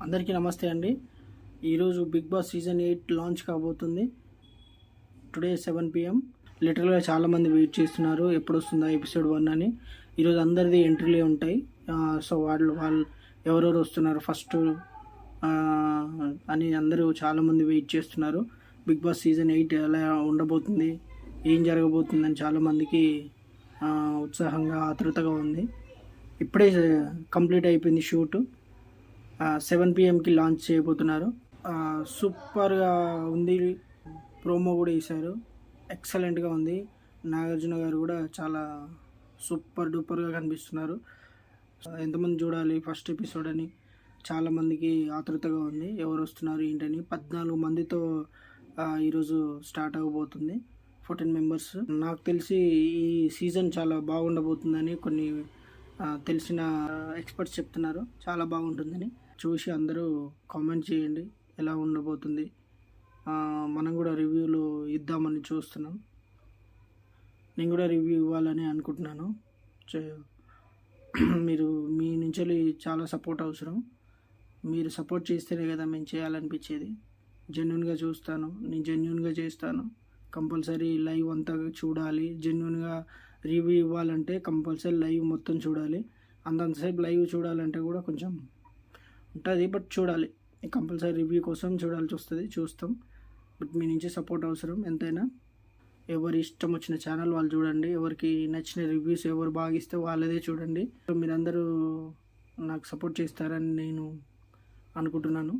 అందరికీ నమస్తే అండి. ఈరోజు బిగ్ బాస్ సీజన్ 8 లాంచ్ కాబోతుంది. Today 7 PM. లిటరల్గా చాలామంది వెయిట్ చేస్తున్నారు ఎప్పుడు వస్తుందా ఎపిసోడ్ 1 అని. ఈరోజు అందరిది ఎంట్రీలే ఉంటాయి. సో వాళ్ళు ఎవరెవరు వస్తున్నారు ఫస్ట్ అని అందరూ చాలామంది వెయిట్ చేస్తున్నారు. బిగ్ బాస్ సీజన్ 8 ఎలా ఉండబోతుంది, ఏం జరగబోతుందని చాలామందికి ఉత్సాహంగా ఆతృతగా ఉంది. ఇప్పుడే కంప్లీట్ అయిపోయింది షూటు. 7 PMకి లాంచ్ చేయబోతున్నారు. సూపర్గా ఉంది. ప్రోమో కూడా వేశారు, ఎక్సలెంట్గా ఉంది. నాగార్జున గారు కూడా చాలా సూపర్ డూపర్గా కనిపిస్తున్నారు. ఎంతమంది చూడాలి ఫస్ట్ ఎపిసోడ్ అని చాలామందికి ఆతృతగా ఉంది. ఎవరు వస్తున్నారు ఏంటని. 14 మందితో ఈరోజు స్టార్ట్ అవ్వబోతుంది. 14 మెంబర్స్. నాకు తెలిసి ఈ సీజన్ చాలా బాగుండబోతుందని కొన్ని తెలిసిన ఎక్స్పర్ట్స్ చెప్తున్నారు. చాలా బాగుంటుందని. చూసి అందరూ కామెంట్ చేయండి ఎలా ఉండబోతుంది. మనం కూడా రివ్యూలు ఇద్దామని చూస్తున్నాం. నేను కూడా రివ్యూ ఇవ్వాలని అనుకుంటున్నాను. మీరు మీ నుంచి చాలా సపోర్ట్ అవసరం. మీరు సపోర్ట్ చేస్తేనే కదా మేము చేయాలనిపించేది. జెన్యున్గా చూస్తాను, నేను జెన్యున్గా చేస్తాను. కంపల్సరీ లైవ్ అంతా చూడాలి. జెన్యున్గా రివ్యూ ఇవ్వాలంటే కంపల్సరీ లైవ్ మొత్తం చూడాలి. అంతంతసేపు లైవ్ చూడాలంటే కూడా కొంచెం ఉంటుంది, బట్ చూడాలి. కంపల్సరీ రివ్యూ కోసం చూడాల్సి వస్తుంది. చూస్తాం, బట్ మీ నుంచి సపోర్ట్ అవసరం ఎంతైనా. ఎవరి ఇష్టం వచ్చిన ఛానల్ వాళ్ళు చూడండి. ఎవరికి నచ్చిన రివ్యూస్ ఎవరు బాగా ఇస్తే వాళ్ళదే చూడండి. మీరందరూ నాకు సపోర్ట్ చేస్తారని నేను అనుకుంటున్నాను.